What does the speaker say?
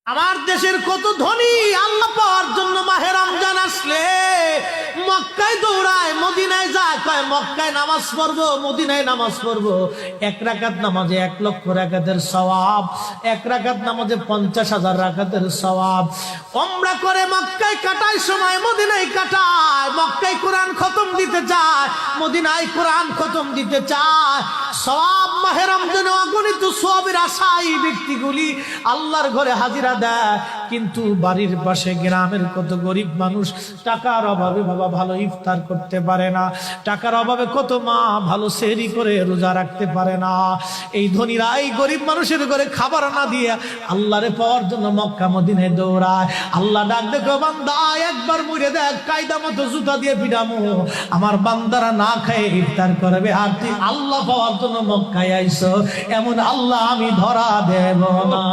আমার দেশের কত ধনী আল্লাহ পাওয়ার জন্য মাহে রমজান আসলে মক্কায় দৌড়ায়, মদিনায় যায়, কয় মক্কায় নামাজ পড়বো, মদিনায় নামাজ পড়বো। এক রাকাত নামাজে 1,00,000 রাকাতের সওয়াব, এক রাকাত নামাজে 50,000 রাকাতের সওয়াব। উমরা করে মক্কায় কাটায় সময় মদিনায় কাটায়, মক্কায় কোরআন খতম দিতে চায়, মদিনায় কোরআন খতম দিতে চায়। সওয়াব মাহে রমজানে অগণিত সওয়াবের আশায় ব্যক্তিগুলি আল্লাহর ঘরে হাজিরা দেয়, কিন্তু বাড়ির পাশে গ্রামের কত গরিব মানুষ টাকার অভাবে বাবা ভালো ইফতার করতে পারে না, টাকার অভাবে কত মা ভালো সেহরি করে রোজা রাখতে পারে না। এই ধনীরা এই গরিব মানুষের ঘরে খাবার না দিয়ে আল্লাহরে পাওয়ার জন্য মক্কা মদিনায় দৌড়ায়। আল্লাহ ডাক দেখো, বান্দা একবার মরে দেখ, কায়দা মতো জুতা দিয়ে পিটামো, আমার বান্দারা না খায় ইফতার করবে, আর তুই আল্লাহ পাওয়ার জন্য মক্কায় আইছো, এমন আল্লাহ আমি ধরা দেব না।